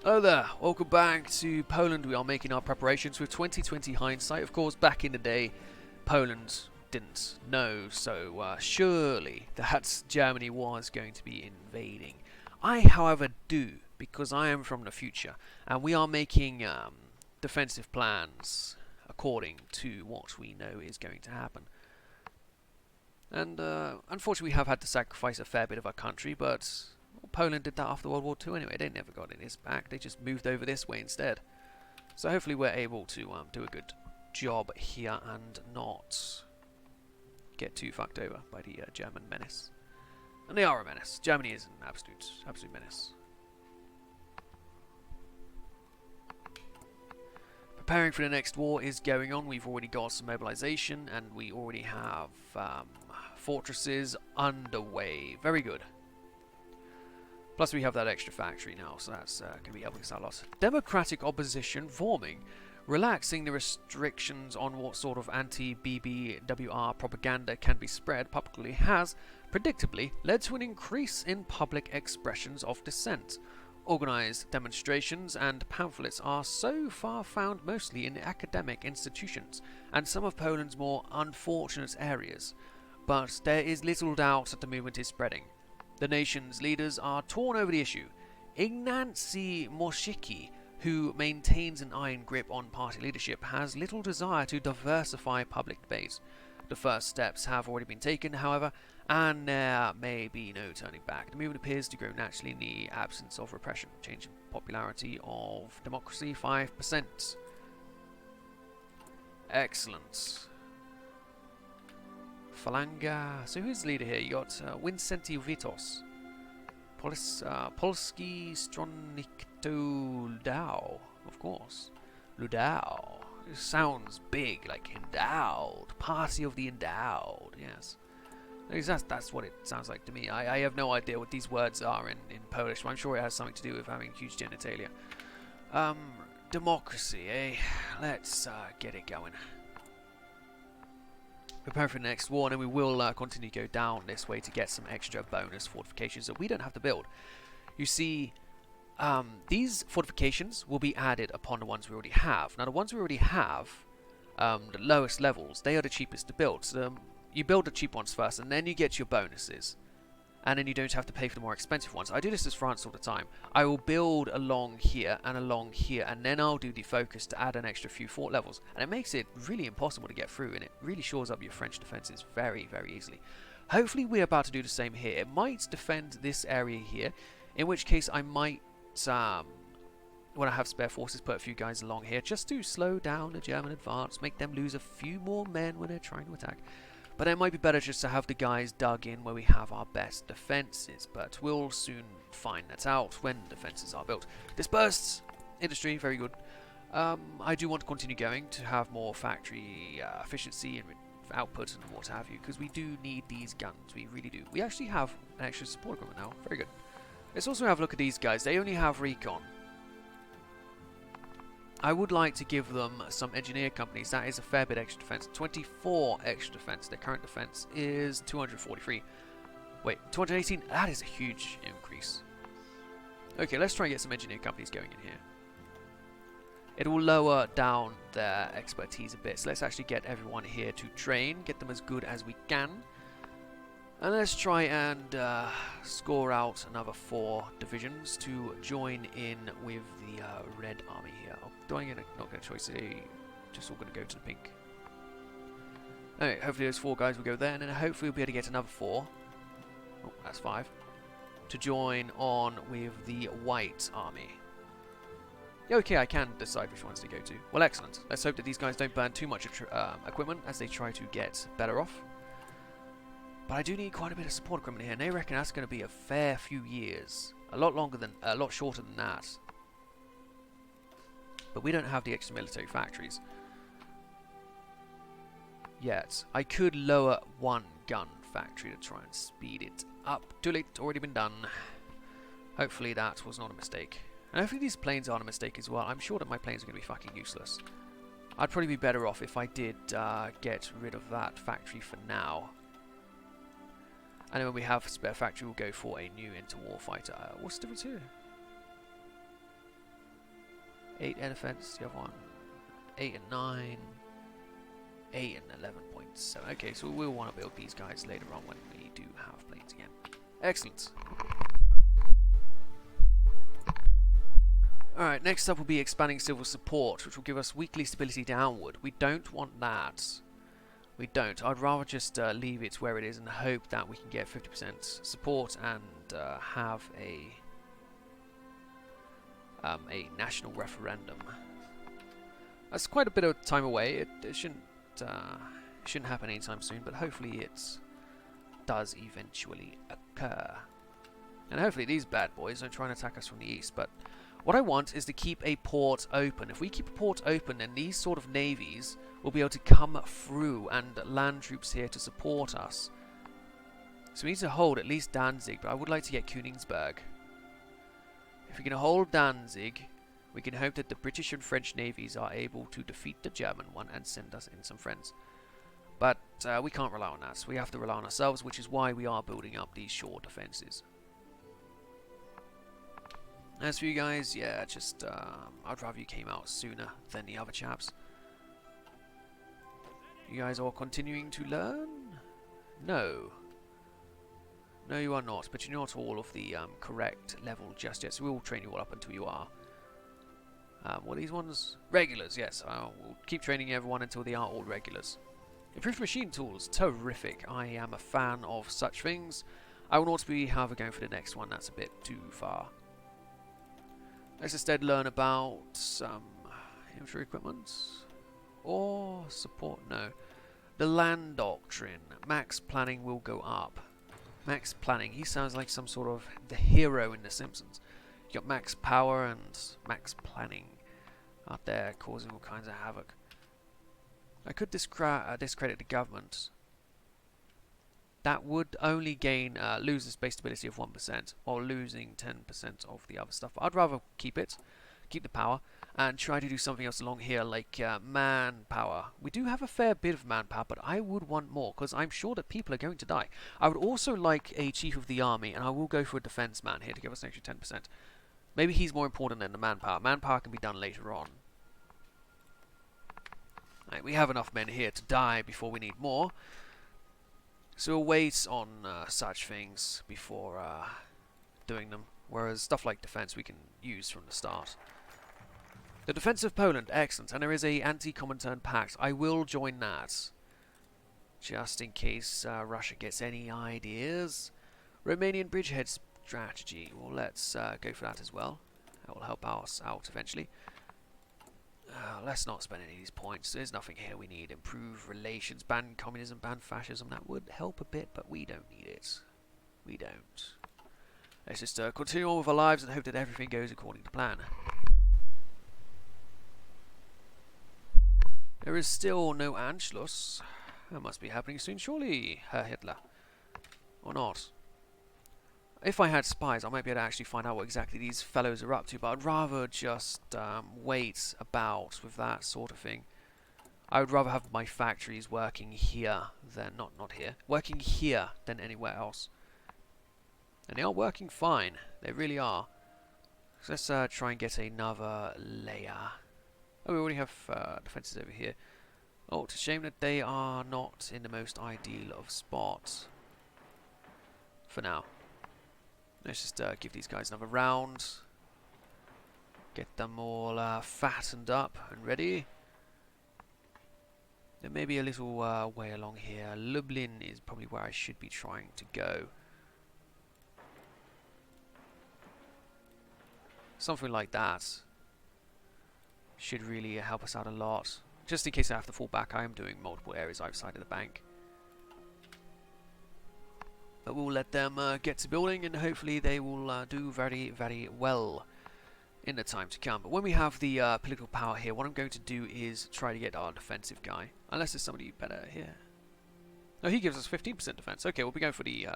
Hello there, welcome back to Poland. We are making our preparations with 2020 hindsight. Of course, back in the day, Poland didn't know, so surely that Germany was going to be invading. I, however, do, because I am from the future, and we are making defensive plans according to what we know is going to happen. And unfortunately, we have had to sacrifice a fair bit of our country, but Poland did that after World War II anyway. They never got it back. They just moved over this way instead. So hopefully we're able to do a good job here and not get too fucked over by the German menace. And they are a menace. Germany is an absolute menace. Preparing for the next war is going on. We've already got some mobilization and we already have fortresses underway. Very good. Plus we have that extra factory now, so that's going to be helping us out a lot. Democratic opposition forming. Relaxing the restrictions on what sort of anti-BBWR propaganda can be spread publicly has, predictably, led to an increase in public expressions of dissent. Organised demonstrations and pamphlets are so far found mostly in academic institutions and some of Poland's more unfortunate areas. But there is little doubt that the movement is spreading. The nation's leaders are torn over the issue. Ignacy Moshiki, who maintains an iron grip on party leadership, has little desire to diversify public debate. The first steps have already been taken, however, and there may be no turning back. The movement appears to grow naturally in the absence of repression. Change in popularity of democracy 5%. Excellent. Falanga. So who's the leader here? You got Wincenty Witos. Polski Stronnik Ludau, of course. Ludau. It sounds big, like endowed. Party of the endowed, yes. That's what it sounds like to me. I have no idea what these words are in Polish, but I'm sure it has something to do with having huge genitalia. Democracy, eh? Let's get it going. Prepare for the next war, and then we will continue to go down this way to get some extra bonus fortifications that we don't have to build. You see, these fortifications will be added upon the ones we already have. Now, the ones we already have, the lowest levels, they are the cheapest to build. So you build the cheap ones first, and then you get your bonuses. And then you don't have to pay for the more expensive ones. I do this as France all the time. I will build along here, and then I'll do the focus to add an extra few fort levels. And it makes it really impossible to get through, and it really shores up your French defences very, very easily. Hopefully we're about to do the same here. It might defend this area here, in which case I might, when I have spare forces, put a few guys along here, just to slow down the German advance, make them lose a few more men when they're trying to attack. But it might be better just to have the guys dug in where we have our best defences, but we'll soon find that out when defences are built. Dispersed industry, very good. I do want to continue going to have more factory efficiency and output and what have you, because we do need these guns, we really do. We actually have an extra support equipment now, very good. Let's also have a look at these guys. They only have recon. I would like to give them some engineer companies. That is a fair bit extra defense. 24 extra defense. Their current defense is 243. Wait, 218? That is a huge increase. Okay, let's try and get some engineer companies going in here. It will lower down their expertise a bit. So let's actually get everyone here to train. Get them as good as we can. And let's try and score out another 4 divisions to join in with the Red Army here. Not going to choice A, just all going to go to the pink. Anyway, hopefully those 4 guys will go there, and then hopefully we'll be able to get another 4. Oh, that's 5. To join on with the White Army. Okay, I can decide which ones to go to. Well, excellent. Let's hope that these guys don't burn too much equipment as they try to get better off. But I do need quite a bit of support equipment here, and they reckon that's going to be a fair few years. A lot shorter than that. But we don't have the extra military factories yet. I could lower 1 gun factory to try and speed it up. Too late, already been done. Hopefully that was not a mistake. And hopefully these planes aren't a mistake as well. I'm sure that my planes are going to be fucking useless. I'd probably be better off if I did get rid of that factory for now. And then when we have a spare factory, we'll go for a new interwar fighter. What's the difference here? 8 air defense, the other one 8 and 9, 8 and 11.7. Okay, so we'll want to build these guys later on when we do have planes again. Excellent. Alright, next up will be expanding civil support, which will give us weekly stability downward. We don't want that. We don't. I'd rather just leave it where it is and hope that we can get 50% support and have a national referendum. That's quite a bit of time away. It shouldn't happen anytime soon, but hopefully it does eventually occur. And hopefully these bad boys don't try and attack us from the east, but what I want is to keep a port open. If we keep a port open, then these sort of navies will be able to come through and land troops here to support us. So we need to hold at least Danzig, but I would like to get Königsberg. If we can hold Danzig, we can hope that the British and French navies are able to defeat the German one and send us in some friends. But we can't rely on that. So we have to rely on ourselves, which is why we are building up these shore defences. As for you guys, yeah, just I'd rather you came out sooner than the other chaps. You guys are continuing to learn? No. No, you are not, but you're not all of the correct level just yet, so we'll train you all up until you are. What are these ones? Regulars, yes. We'll keep training everyone until they are all regulars. Improved machine tools, terrific. I am a fan of such things. I will not be, however, going for the next one. That's a bit too far. Let's instead learn about some infantry equipment. Or support, no. The land doctrine. Max planning will go up. Max planning, he sounds like some sort of the hero in The Simpsons. You got max power and max planning out there causing all kinds of havoc. I could discredit the government. That would only gain lose the space stability of 1% while losing 10% of the other stuff. But I'd rather keep it, keep the power, and try to do something else along here like manpower. We do have a fair bit of manpower, but I would want more because I'm sure that people are going to die. I would also like a chief of the army, and I will go for a defense man here to give us an extra 10%. Maybe he's more important than the manpower. Manpower can be done later on. Right, we have enough men here to die before we need more. So we'll wait on such things before doing them. Whereas stuff like defense we can use from the start. The defense of Poland, excellent. And there is a anti-Comintern pact. I will join that. Just in case Russia gets any ideas. Romanian bridgehead strategy. Well, let's go for that as well. That will help us out eventually. Let's not spend any of these points. There's nothing here we need. Improve relations, ban communism, ban fascism. That would help a bit, but we don't need it. We don't. Let's just continue on with our lives and hope that everything goes according to plan. There is still no Anschluss. That must be happening soon, surely, Herr Hitler. Or not. If I had spies, I might be able to actually find out what exactly these fellows are up to, but I'd rather just wait about with that sort of thing. I would rather have my factories working here than, not here, working here than anywhere else. And they are working fine. They really are. So let's try and get another layer. Oh, we already have defences over here. Oh, it's a shame that they are not in the most ideal of spots. For now. Let's just give these guys another round. Get them all fattened up and ready. There may be a little way along here. Lublin is probably where I should be trying to go. Something like that should really help us out a lot. Just in case I have to fall back, I am doing multiple areas outside of the bank. But we'll let them get to building, and hopefully they will do very, very well in the time to come. But when we have the political power here, what I'm going to do is try to get our defensive guy. Unless there's somebody better here. No, he gives us 15% defense. Okay, we'll be going for the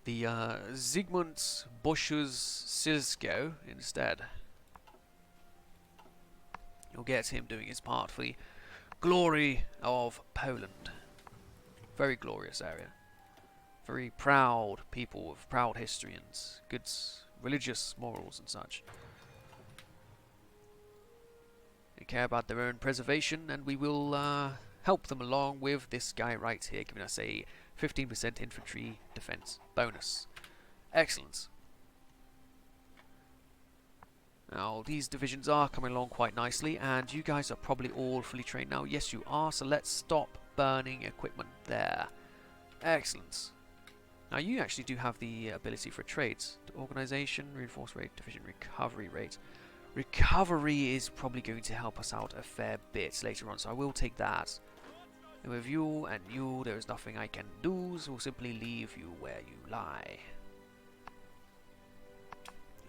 Zygmunt Boschus Silsko instead. You'll get him doing his part for the glory of Poland. Very glorious area. Very proud people with proud history and good religious morals and such. They care about their own preservation, and we will help them along with this guy right here, giving us a 15% infantry defense bonus. Excellent. Now, these divisions are coming along quite nicely, and you guys are probably all fully trained now. Yes, you are, so let's stop burning equipment there. Excellent. Now, you actually do have the ability for trades. Organization, reinforce rate, division recovery rate. Recovery is probably going to help us out a fair bit later on, so I will take that. And with you and you, there is nothing I can do, so we'll simply leave you where you lie.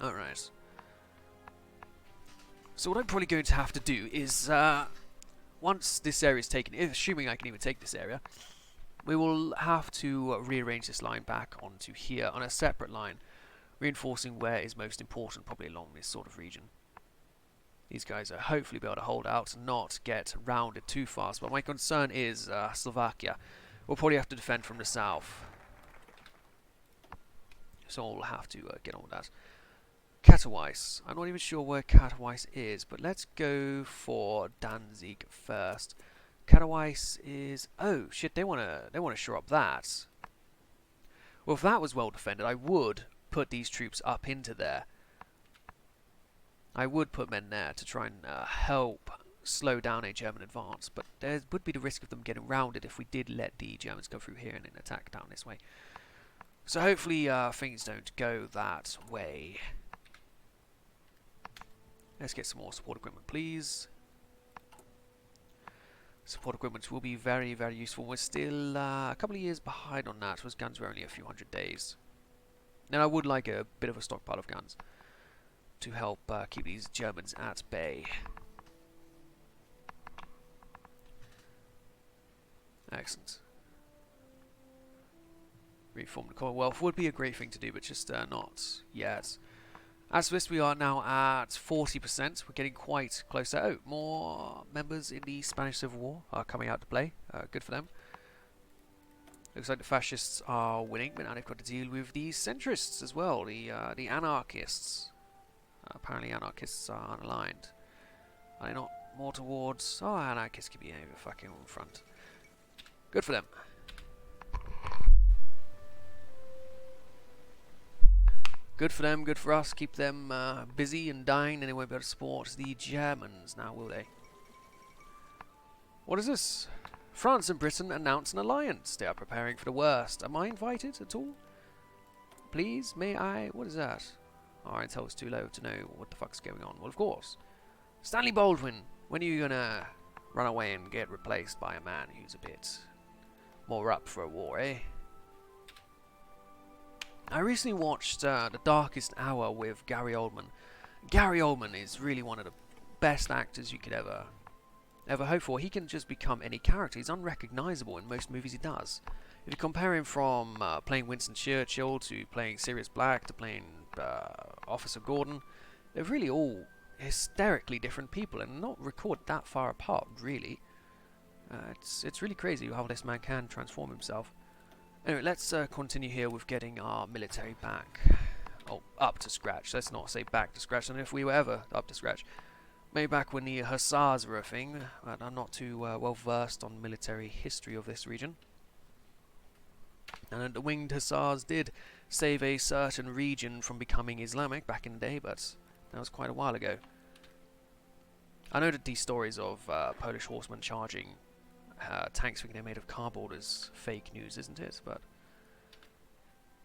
Alright. So what I'm probably going to have to do is, once this area is taken, assuming I can even take this area, we will have to rearrange this line back onto here on a separate line, reinforcing where is most important, probably along this sort of region. These guys are hopefully be able to hold out and not get rounded too fast, but my concern is Slovakia. We'll probably have to defend from the south. So we'll have to get on with that. Katowice. I'm not even sure where Katowice is, but let's go for Danzig first. Katowice is... oh shit, they wanna shore up that. Well, if that was well defended, I would put these troops up into there. I would put men there to try and help slow down a German advance, but there would be the risk of them getting rounded if we did let the Germans go through here and then attack down this way. So hopefully things don't go that way. Let's get some more support equipment, please. Support equipment will be very, very useful. We're still a couple of years behind on that, because guns were only a few hundred days. Now I would like a bit of a stockpile of guns to help keep these Germans at bay. Excellent. Reform the Commonwealth would be a great thing to do, but just not yet. As for this, we are now at 40%. We're getting quite close. Oh, more members in the Spanish Civil War are coming out to play. Good for them. Looks like the fascists are winning, but now they've got to deal with the centrists as well, the anarchists. Apparently anarchists are unaligned. Are they not more towards... oh, anarchists could be over fucking on front. Good for them. Good for them, good for us. Keep them busy and dying, and they won't be able to support the Germans now, will they? What is this? France and Britain announce an alliance. They are preparing for the worst. Am I invited at all? Please, may I? What is that? Our intel is too low to know what the fuck's going on. Well, of course. Stanley Baldwin, when are you gonna run away and get replaced by a man who's a bit more up for a war, eh? I recently watched The Darkest Hour with Gary Oldman. Gary Oldman is really one of the best actors you could ever hope for. He can just become any character. He's unrecognizable in most movies he does. If you compare him from playing Winston Churchill to playing Sirius Black to playing Officer Gordon, they're really all hysterically different people and not recorded that far apart, really. It's really crazy how this man can transform himself. Anyway, let's continue here with getting our military back. Oh, up to scratch. Let's not say back to scratch. I don't know if we were ever up to scratch. Maybe back when the Hussars were a thing, but I'm not too well versed on military history of this region. And the Winged Hussars did save a certain region from becoming Islamic back in the day, but that was quite a while ago. I know that these stories of Polish horsemen charging tanks thinking they're made of cardboard is fake news, isn't it? But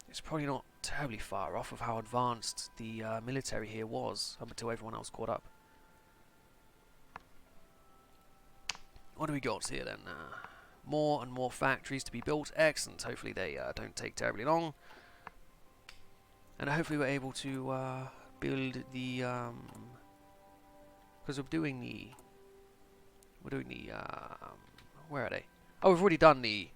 it's probably not terribly far off of how advanced the military here was up until everyone else caught up. What do we got here then? More and more factories to be built. Excellent. Hopefully they don't take terribly long. And hopefully we're able to build the... because we're doing the... where are they? Oh, we've already done the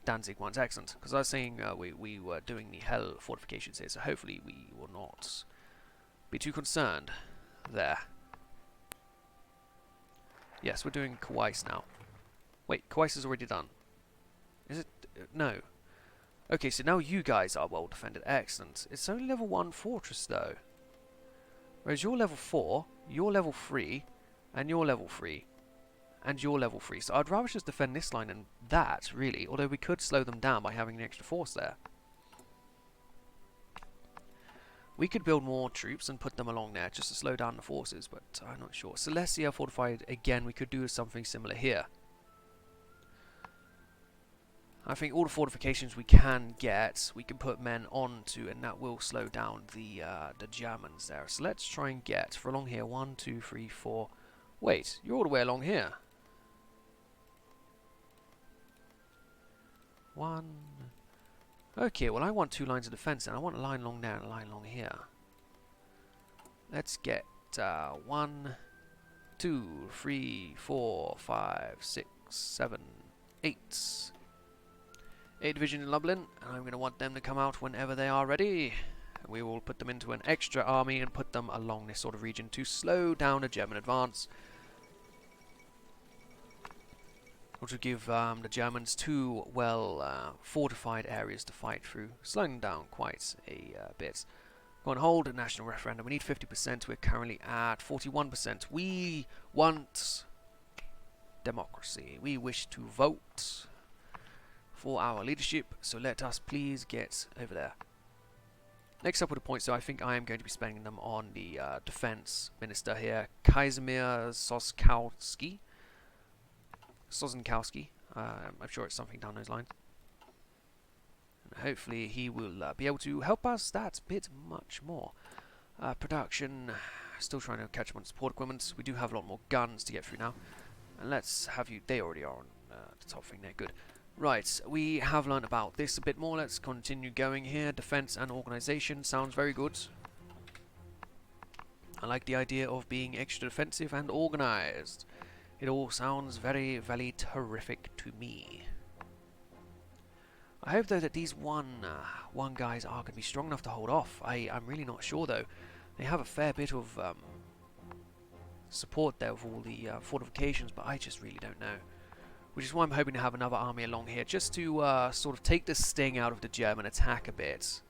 Danzig ones. Excellent. Because I was saying we were doing the Hell fortifications here, so hopefully we will not be too concerned there. Yes, we're doing Kawais now. Wait, Kawais is already done. Is it? No. Okay, so now you guys are well defended. Excellent. It's only level 1 fortress though. Whereas you're level 4, you're level 3, And you're level 3. And you're level 3. So I'd rather just defend this line than that, really. Although we could slow them down by having an extra force there. We could build more troops and put them along there just to slow down the forces, but I'm not sure. Celestia fortified, again, we could do something similar here. I think all the fortifications we can get, we can put men onto, and that will slow down the Germans there. So let's try and get, for along here, 1, 2, 3, 4... Wait, you're all the way along here. 1... Okay, well I want 2 lines of defense, and I want a line along there and a line along here. Let's get 1, 2, 3, 4, 5, 6, 7, 8. 8 division in Lublin, and I'm going to want them to come out whenever they are ready. We will put them into an extra army and put them along this sort of region to slow down a German advance. Which will give the Germans 2 well fortified areas to fight through, slowing them down quite a bit. Go on hold a national referendum. We need 50%. We're currently at 41%. We want democracy. We wish to vote for our leadership, so let us please get over there. Next up with the points, so I think I am going to be spending them on the defense minister here, Kazimierz Sozenkowski. I'm sure it's something down those lines. And hopefully he will be able to help us that bit much more. Production, still trying to catch up on support equipment. We do have a lot more guns to get through now. And let's have you, they already are on the top thing there, good. Right, we have learned about this a bit more. Let's continue going here. Defense and organization sounds very good. I like the idea of being extra defensive and organized. It all sounds very, very terrific to me. I hope though that these one guys are going to be strong enough to hold off. I'm really not sure though. They have a fair bit of support there with all the fortifications, but I just really don't know. Which is why I'm hoping to have another army along here, just to sort of take the sting out of the German attack a bit.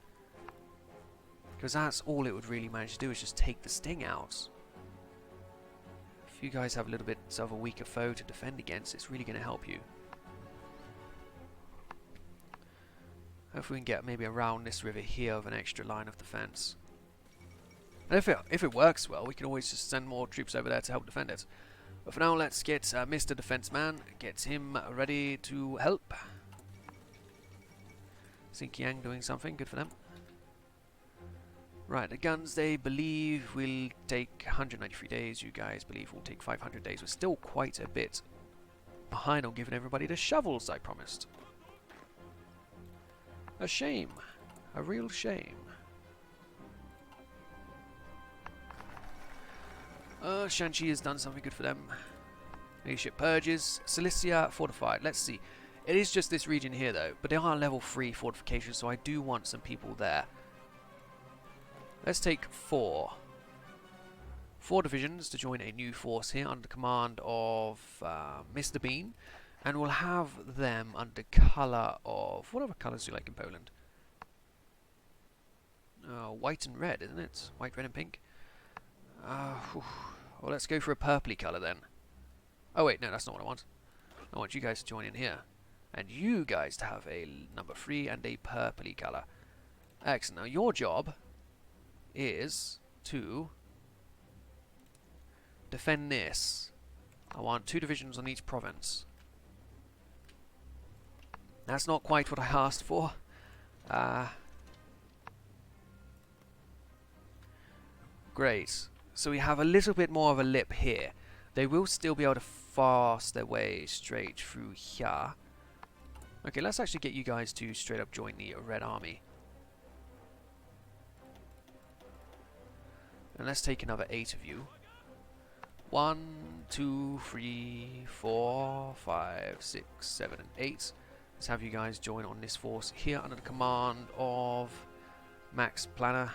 Because that's all it would really manage to do, is just take the sting out. If you guys have a little bit of a weaker foe to defend against, it's really going to help you. Hopefully we can get maybe around this river here with an extra line of defense. And if it works well, we can always just send more troops over there to help defend it. But for now, let's get Mr. Defense Man, get him ready to help. Xinjiang doing something, good for them. Right, the guns they believe will take 193 days, you guys believe will take 500 days. We're still quite a bit behind on giving everybody the shovels I promised. A shame. A real shame. Shanxi has done something good for them. Leadership purges. Cilicia fortified. Let's see. It is just this region here though, but they are level 3 fortifications, so I do want some people there. Let's take 4 divisions to join a new force here under the command of Mr. Bean, and we'll have them under colour of... what other colours do you like in Poland? White and red, isn't it? White, red and pink. Well, let's go for a purpley colour then. Oh wait, no, that's not what I want. I want you guys to join in here. And you guys to have a number 3 and a purpley colour. Excellent. Now your job is to defend this. I want 2 divisions on each province. That's not quite what I asked for. Great. So we have a little bit more of a lip here. They will still be able to force their way straight through here. Okay, let's actually get you guys to straight up join the Red Army. And let's take another 8 of you. 1, 2, 3, 4, 5, 6, 7, and 8. Let's have you guys join on this force here under the command of Max Planner.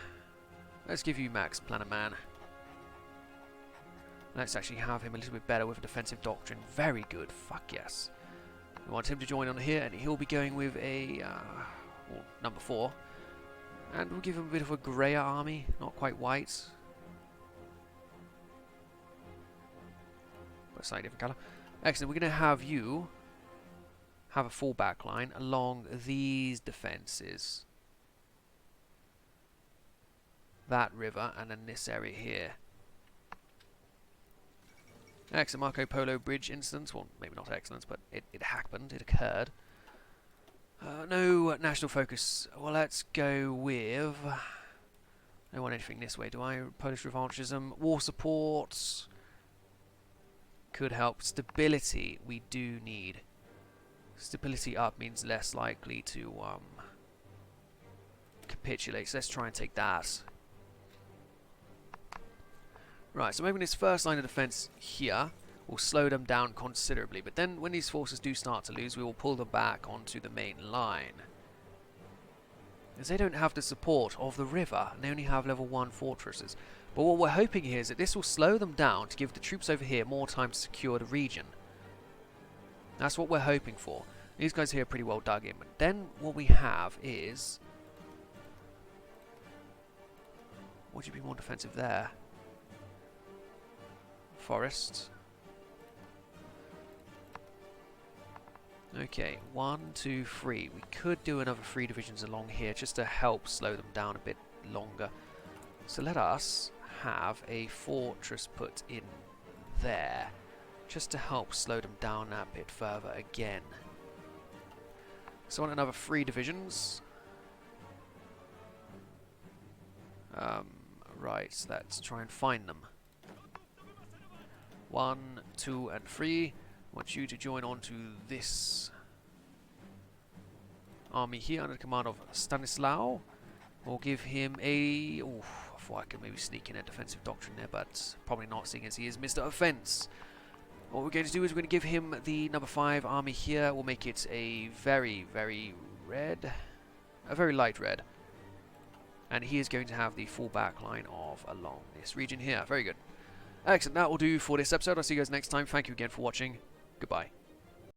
Let's give you Max Planner Man. Let's actually have him a little bit better with a defensive doctrine. Very good. Fuck yes. We want him to join on here, and he'll be going with a well, number 4. And we'll give him a bit of a greyer army, not quite white. but a slightly different colour. Excellent. We're going to have you have a full back line along these defences. That river, and then this area here. Excellent. Marco Polo Bridge incident. Well, maybe not excellent, but it happened. It occurred. No national focus. Well, let's go with... I don't want anything this way, do I? Polish revanchism. War support. Could help. Stability we do need. Stability up means less likely to capitulate. So let's try and take that. Right, so maybe this first line of defense here will slow them down considerably, but then when these forces do start to lose, we will pull them back onto the main line. As they don't have the support of the river, and they only have level 1 fortresses. But what we're hoping here is that this will slow them down to give the troops over here more time to secure the region. That's what we're hoping for. These guys here are pretty well dug in, but then what we have is... Would you be more defensive there? Forest. Okay, 1, 2, 3. We could do another 3 divisions along here just to help slow them down a bit longer. So let us have a fortress put in there just to help slow them down that bit further again. So I want another 3 divisions. Right, so let's try and find them. 1, 2, and 3. I want you to join on to this army here under the command of Stanislaw. We'll give him a... Ooh, I thought I could maybe sneak in a defensive doctrine there, but probably not, seeing as he is Mr. Offense. What we're going to do is we're going to give him the number 5 army here. We'll make it a very, very red... A very light red. And he is going to have the full back line of along this region here. Very good. Excellent, that will do for this episode. I'll see you guys next time. Thank you again for watching. Goodbye.